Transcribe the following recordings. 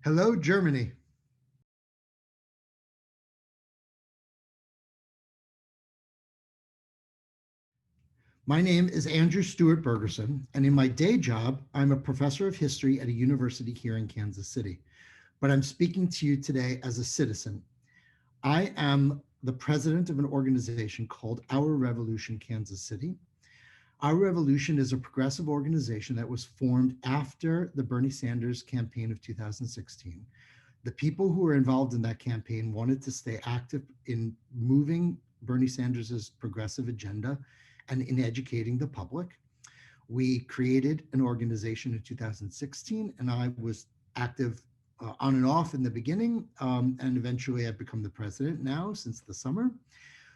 Hello, Germany. My name is Andrew Stuart Bergerson, and in my day job, I'm a professor of history at a university here in Kansas City. But I'm speaking to you today as a citizen. I am the president of an organization called Our Revolution Kansas City. Our Revolution is a progressive organization that was formed after the Bernie Sanders campaign of 2016. The people who were involved in that campaign wanted to stay active in moving Bernie Sanders's progressive agenda and in educating the public. We created an organization in 2016, and I was active on and off in the beginning, and eventually I've become the president now since the summer.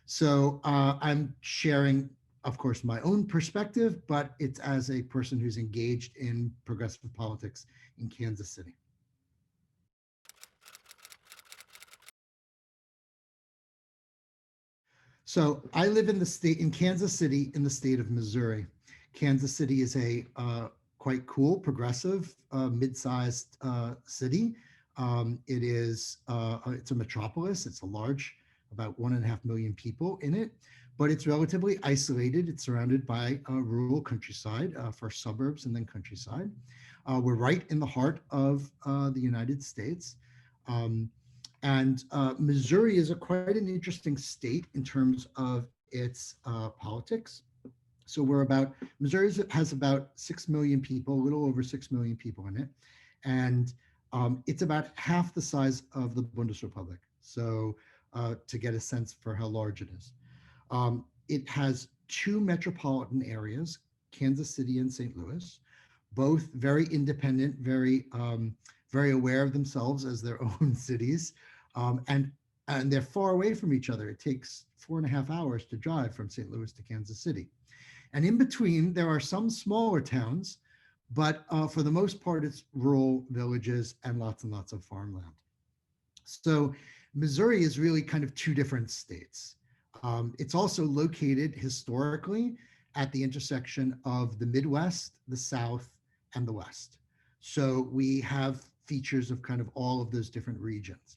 So I'm sharing, of course, my own perspective, but it's as a person who's engaged in progressive politics in Kansas City. So I live in Kansas City in the state of Missouri. Kansas City is a quite cool, progressive, mid-sized city. It's a metropolis. It's a large, about 1.5 million people in it, but it's relatively isolated. It's surrounded by rural countryside, first suburbs and then countryside. We're right in the heart of the United States. Um, and Missouri is quite an interesting state in terms of its politics. So Missouri has about 6 million people, a little over 6 million people in it. And it's about half the size of the Bundesrepublik. So to get a sense for how large it is. It has two metropolitan areas, Kansas City and St. Louis, both very independent, very aware of themselves as their own cities, and they're far away from each other. It takes 4.5 hours to drive from St. Louis to Kansas City. And in between, there are some smaller towns, but for the most part, it's rural villages and lots of farmland. So Missouri is really kind of two different states. It's also located historically at the intersection of the Midwest, the South, and the West. So we have features of kind of all of those different regions.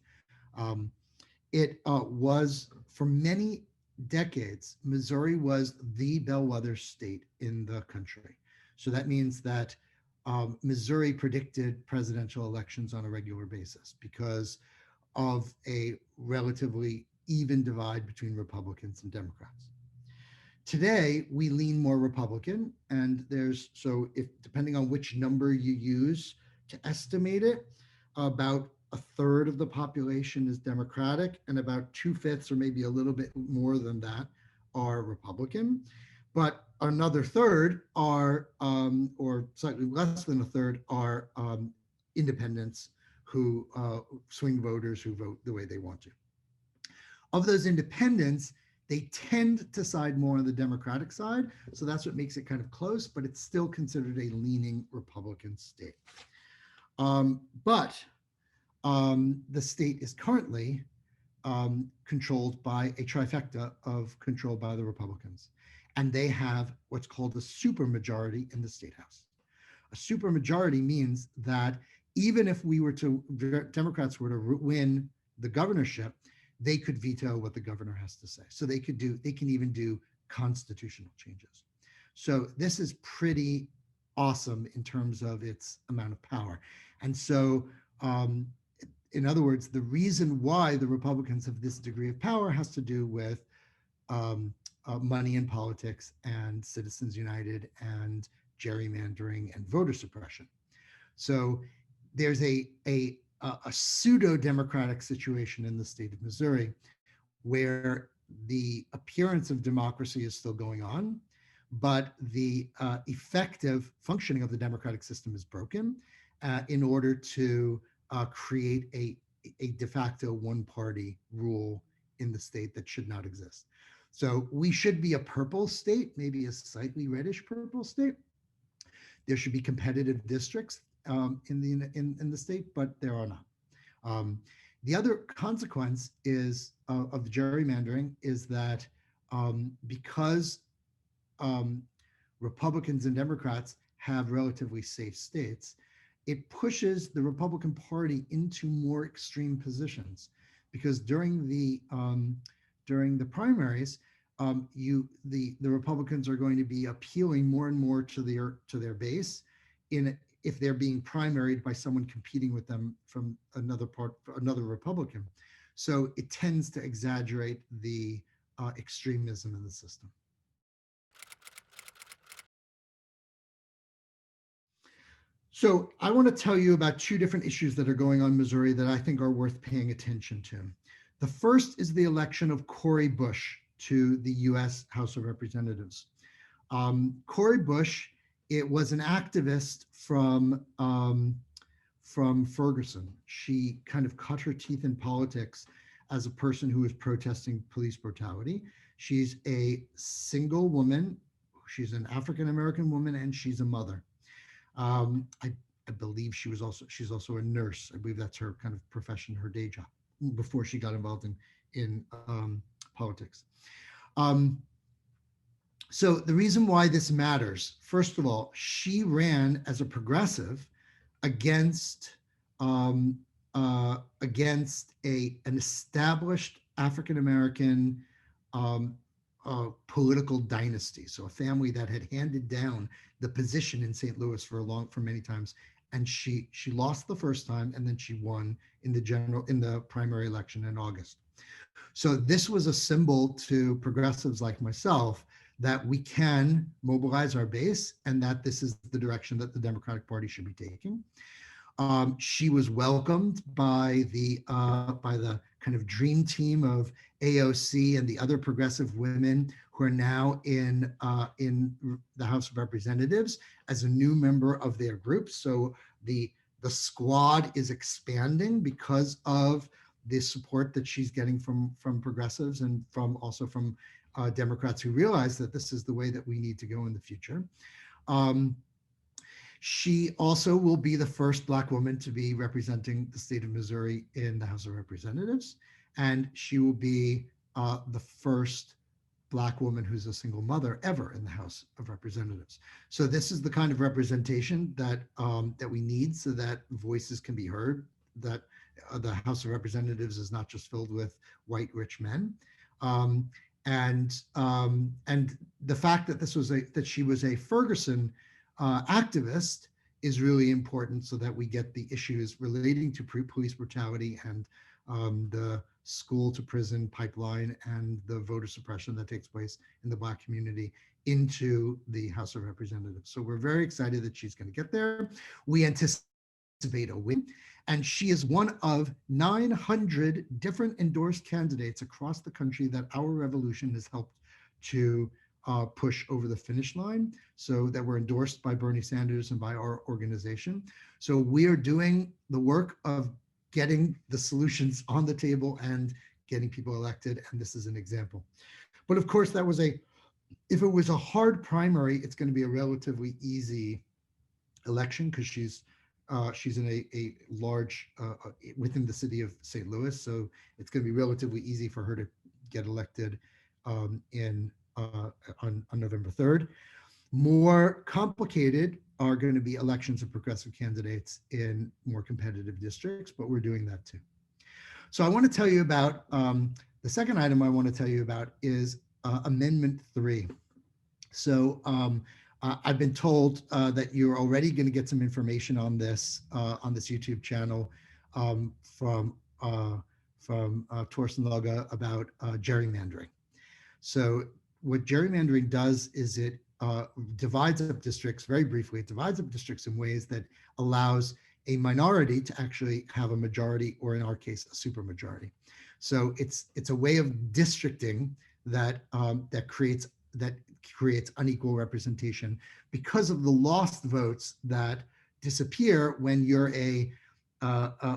It was for many decades, Missouri was the bellwether state in the country. So that means that Missouri predicted presidential elections on a regular basis because of a relatively even divide between Republicans and Democrats. Today, we lean more Republican, and if depending on which number you use to estimate it, about a third of the population is Democratic, and about 2/5 or maybe a little bit more than that are Republican. But another third or slightly less than a third, are independents who swing voters who vote the way they want to. Of those independents, they tend to side more on the Democratic side. So that's what makes it kind of close, but it's still considered a leaning Republican state. But the state is currently controlled by a trifecta of control by the Republicans. And they have what's called a supermajority in the state house. A supermajority means that even if Democrats were to win the governorship, they could veto what the governor has to say. So they can even do constitutional changes. So this is pretty awesome in terms of its amount of power. And so, in other words, the reason why the Republicans have this degree of power has to do with money in politics and Citizens United and gerrymandering and voter suppression. So there's a pseudo-democratic situation in the state of Missouri where the appearance of democracy is still going on, but the effective functioning of the democratic system is broken in order to create a de facto one-party rule in the state that should not exist. So we should be a purple state, maybe a slightly reddish purple state. There should be competitive districts in the state, but there are not. The other consequence of gerrymandering is that because Republicans and Democrats have relatively safe states, it pushes the Republican Party into more extreme positions, because during the primaries, the Republicans are going to be appealing more and more to their base, if they're being primaried by someone competing with them from another Republican. So it tends to exaggerate the extremism in the system. So I want to tell you about two different issues that are going on in Missouri that I think are worth paying attention to. The first is the election of Cori Bush to the US House of Representatives. Cori Bush, it was an activist from Bergerson. She kind of cut her teeth in politics as a person who was protesting police brutality. She's a single woman. She's an African-American woman, and she's a mother. I believe she's also a nurse. I believe that's her kind of profession, her day job, before she got involved in politics. So the reason why this matters, first of all, she ran as a progressive against an established African-American political dynasty. So a family that had handed down the position in St. Louis for many times, and she lost the first time, and then she won in the primary election in August. So this was a symbol to progressives like myself that we can mobilize our base, and that this is the direction that the Democratic Party should be taking. She was welcomed by the kind of dream team of AOC and the other progressive women who are now in the House of Representatives as a new member of their group. So the squad is expanding because of the support that she's getting from progressives, and also from Democrats who realize that this is the way that we need to go in the future. She also will be the first Black woman to be representing the state of Missouri in the House of Representatives, and she will be the first Black woman who's a single mother ever in the House of Representatives. So this is the kind of representation that we need, so that voices can be heard, that the House of Representatives is not just filled with white rich men. And the fact that she was a Ferguson activist is really important, so that we get the issues relating to police brutality and the school to prison pipeline and the voter suppression that takes place in the Black community into the House of Representatives. So we're very excited that she's going to get there. We anticipate a win, and she is one of 900 different endorsed candidates across the country that our revolution has helped to push over the finish line, so that we're endorsed by Bernie Sanders and by our organization. So we are doing the work of getting the solutions on the table and getting people elected, and this is an example. But of course, if it was a hard primary, it's going to be a relatively easy election, because she's in a large within the city of St. Louis, so it's going to be relatively easy for her to get elected on November 3rd. More complicated are going to be elections of progressive candidates in more competitive districts, but we're doing that too. So I want to tell you about, the second item I want to tell you about is Amendment 3. So I've been told that you're already going to get some information on this YouTube channel from Torsten Loga about gerrymandering. So what gerrymandering does is it divides up districts, very briefly, it divides up districts in ways that allows a minority to actually have a majority, or in our case, a supermajority. So it's a way of districting that creates unequal representation because of the lost votes that disappear when you're a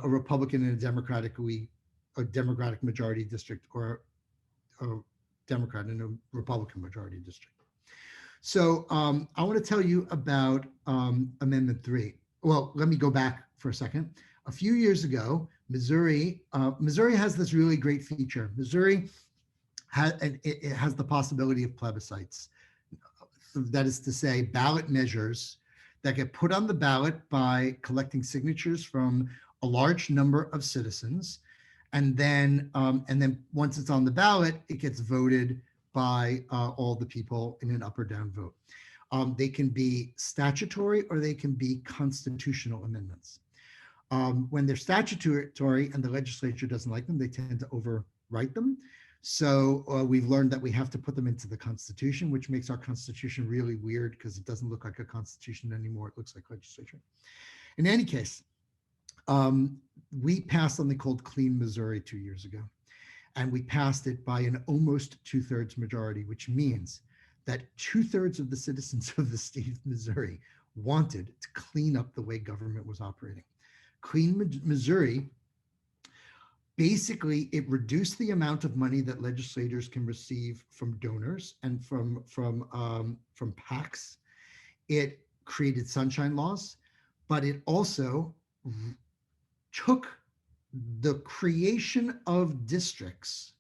Republican in a Democratic majority district, or a Democrat in a Republican majority district. So I want to tell you about Amendment 3. Well, let me go back for a second. A few years ago, Missouri has this really great feature. Missouri has the possibility of plebiscites. That is to say, ballot measures that get put on the ballot by collecting signatures from a large number of citizens. And then once it's on the ballot, it gets voted by all the people in an up or down vote. They can be statutory or they can be constitutional amendments. When they're statutory and the legislature doesn't like them, they tend to overwrite them. So we've learned that we have to put them into the Constitution, which makes our Constitution really weird because it doesn't look like a Constitution anymore. It looks like legislature. In any case, we passed something called Clean Missouri 2 years ago, and we passed it by an almost 2/3 majority, which means that 2/3 of the citizens of the state of Missouri wanted to clean up the way government was operating. Clean Missouri, basically, it reduced the amount of money that legislators can receive from donors and from PACs. It created sunshine laws, but it also took the creation of districts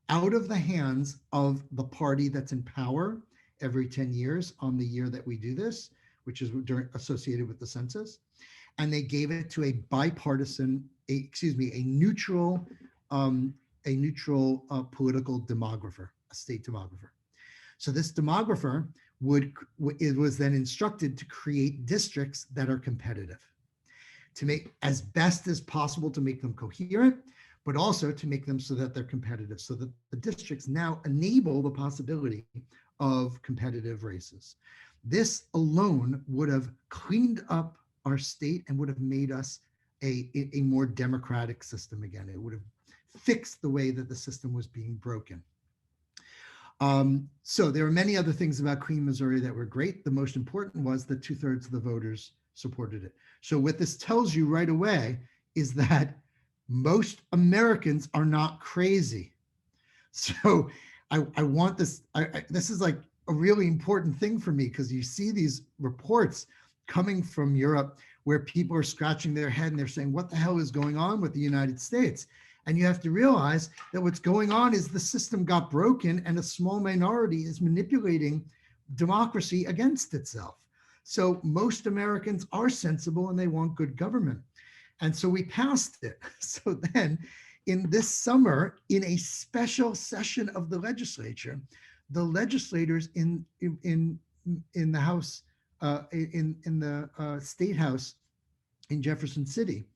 out of the hands of the party that's in power every 10 years on the year that we do this, which is associated with the census. And they gave it to a bipartisan, a neutral political demographer, a state demographer. So this demographer was then instructed to create districts that are competitive, to make as best as possible to make them coherent, but also to make them so that they're competitive, so that the districts now enable the possibility of competitive races. This alone would have cleaned up our state and would have made us a more democratic system again. It would have fixed the way that the system was being broken. So there are many other things about Clean Missouri that were great. The most important was that 2/3 of the voters supported it. So what this tells you right away is that most Americans are not crazy. So I want this, this is like a really important thing for me, because you see these reports coming from Europe where people are scratching their head and they're saying, what the hell is going on with the United States? And you have to realize that what's going on is the system got broken and a small minority is manipulating democracy against itself. So most Americans are sensible and they want good government. And so we passed it. So then in this summer, in a special session of the legislature, the legislators in the House, in the State House in Jefferson City,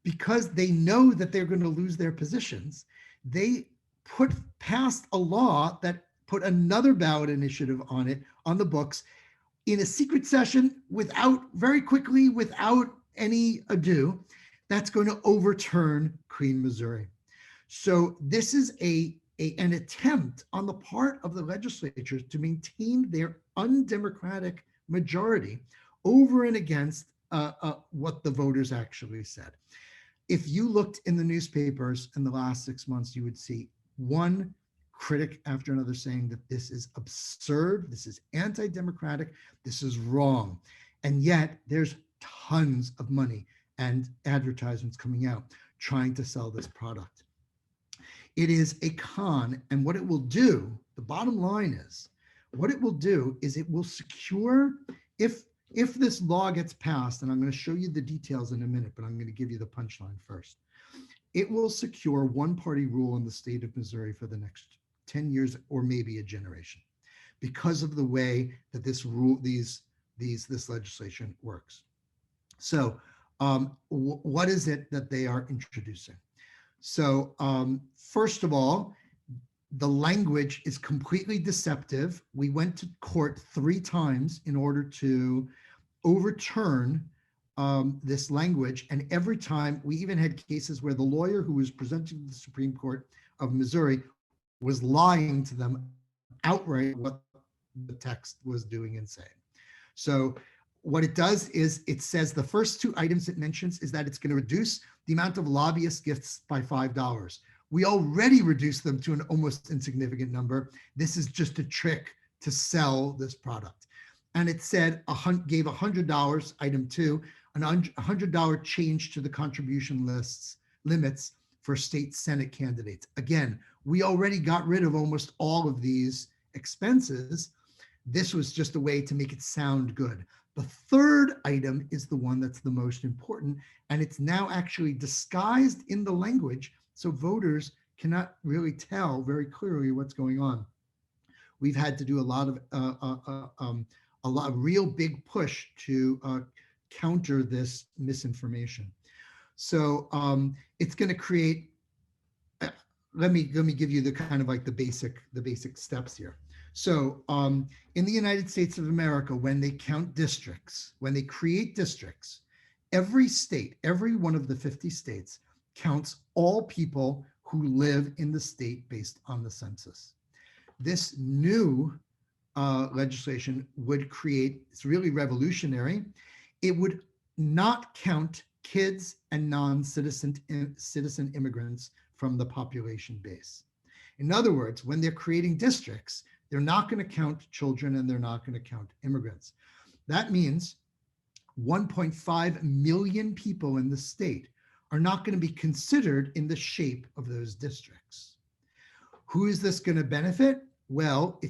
because they know that they're going to lose their positions, they passed a law that put another ballot initiative on the books in a secret session very quickly, without any ado, that's going to overturn Clean Missouri. So this is an attempt on the part of the legislature to maintain their undemocratic majority over and against what the voters actually said. If you looked in the newspapers in the last 6 months, you would see one critic after another saying that this is absurd, this is anti-democratic, this is wrong. And yet there's tons of money and advertisements coming out trying to sell this product. It is a con, and what it will do, the bottom line is, what it will do is it will secure, if this law gets passed, and I'm going to show you the details in a minute, but I'm going to give you the punchline first. It will secure one-party rule in the state of Missouri for the next 10 years or maybe a generation, because of the way that this legislation works. So what is it that they are introducing? So first of all, the language is completely deceptive. We went to court 3 times in order to overturn this language. And every time, we even had cases where the lawyer who was presenting to the Supreme Court of Missouri was lying to them outright what the text was doing and saying. So what it does is it says the first 2 items it mentions is that it's going to reduce the amount of lobbyist gifts by $5. We already reduced them to an almost insignificant number. This is just a trick to sell this product. And it said, gave $100, item 2, an $100 change to the contribution limits for state Senate candidates. Again, we already got rid of almost all of these expenses. This was just a way to make it sound good. The third item is the one that's the most important, and it's now actually disguised in the language, so voters cannot really tell very clearly what's going on. We've had to do a lot of real big push to counter this misinformation. So it's going to create. Let me give you the kind of like the basic steps here. So in the United States of America, when they count districts, when they create districts, every state, every one of the 50 states counts all people who live in the state based on the census. This new legislation would create, it's really revolutionary. It would not count kids and non-citizen immigrants from the population base. In other words, when they're creating districts, they're not going to count children and they're not going to count immigrants. That means 1.5 million people in the state are not going to be considered in the shape of those districts. Who is this going to benefit? Well,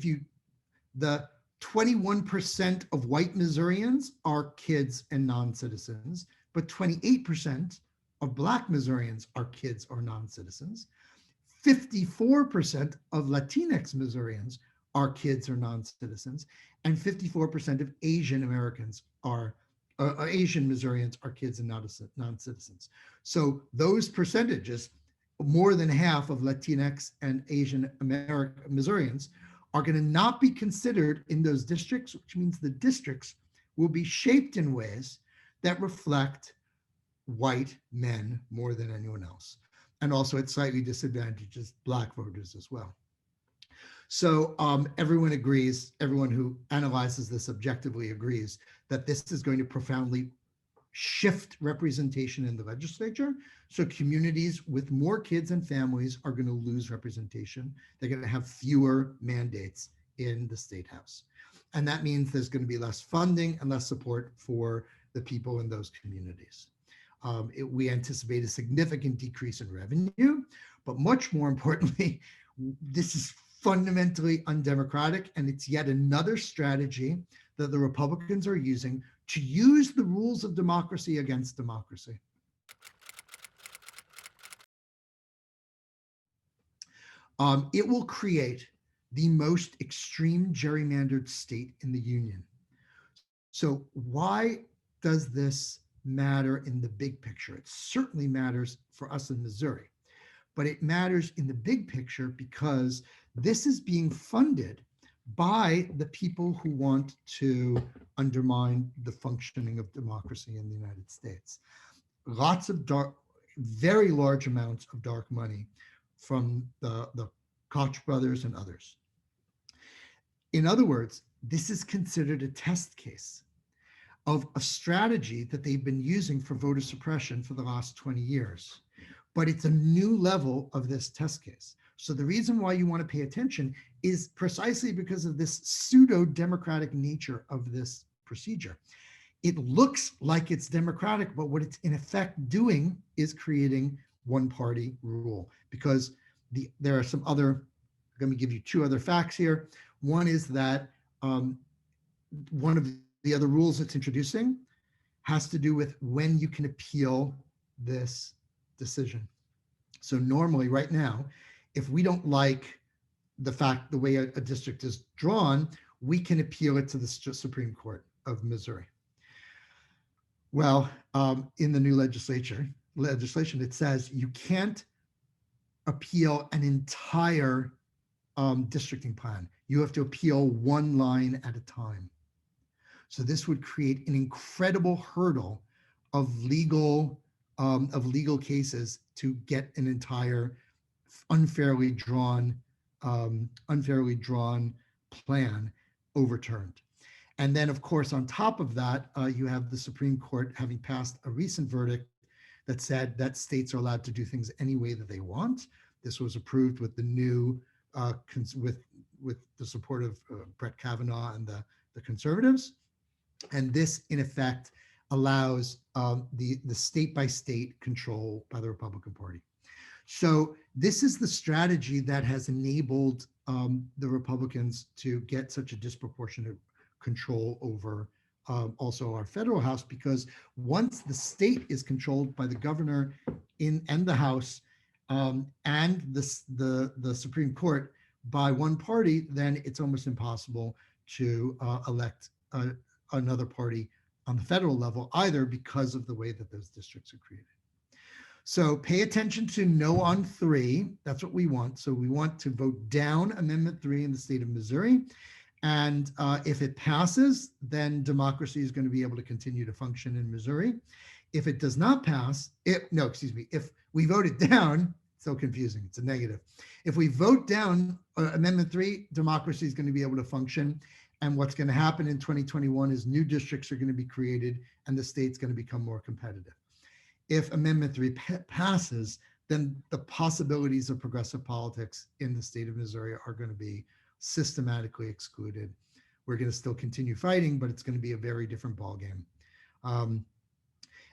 the 21% of white Missourians are kids and non-citizens, but 28% of Black Missourians are kids or non-citizens. 54% of Latinx Missourians are kids or non-citizens, and 54% of Asian Americans are Asian Missourians are kids and non-citizens. So those percentages, more than half of Latinx and Asian Missourians are going to not be considered in those districts, which means the districts will be shaped in ways that reflect white men more than anyone else. And also it slightly disadvantages Black voters as well. So everyone agrees, everyone who analyzes this objectively agrees that this is going to profoundly shift representation in the legislature. So communities with more kids and families are going to lose representation. They're going to have fewer mandates in the state house. And that means there's going to be less funding and less support for the people in those communities. We anticipate a significant decrease in revenue, but much more importantly, this is fundamentally undemocratic, and it's yet another strategy that the Republicans are using to use the rules of democracy against democracy. It will create the most extreme gerrymandered state in the Union. So why does this matter in the big picture? It certainly matters for us in Missouri, but it matters in the big picture because this is being funded by the people who want to undermine the functioning of democracy in the United States. Lots of very large amounts of dark money from the Koch brothers and others. In other words, this is considered a test case of a strategy that they've been using for voter suppression for the last 20 years. But it's a new level of this test case. So the reason why you want to pay attention is precisely because of this pseudo-democratic nature of this procedure. It looks like it's democratic, but what it's in effect doing is creating one-party rule, because there are some other, let me give you two other facts here. One is that one of the other rules it's introducing has to do with when you can appeal this decision. So normally right now, if we don't like the way a district is drawn, we can appeal it to the Supreme Court of Missouri. Well, in the new legislation, it says you can't appeal an entire districting plan. You have to appeal one line at a time. So this would create an incredible hurdle of legal cases to get an entire unfairly drawn plan overturned. And then, of course, on top of that, you have the Supreme Court having passed a recent verdict that said that states are allowed to do things any way that they want. This was approved with the new with the support of Brett Kavanaugh and the conservatives. And this, in effect, allows the state-by-state control by the Republican Party. So this is the strategy that has enabled the Republicans to get such a disproportionate control over also our federal House, because once the state is controlled by the governor and the House and the Supreme Court by one party, then it's almost impossible to elect another party on the federal level either, because of the way that those districts are created. So pay attention to no on 3. That's what we want. So we want to vote down Amendment 3 in the state of Missouri. And if it passes, then democracy is going to be able to continue to function in Missouri. If it does not pass, if we vote it down, so confusing, it's a negative. If we vote down Amendment 3, democracy is going to be able to function. And what's going to happen in 2021 is new districts are going to be created and the state's going to become more competitive. If Amendment 3 passes, then the possibilities of progressive politics in the state of Missouri are going to be systematically excluded. We're going to still continue fighting, but it's going to be a very different ballgame.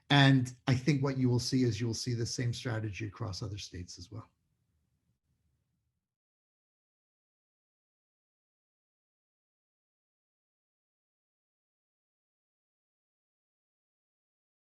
And I think what you will see is you'll see the same strategy across other states as well.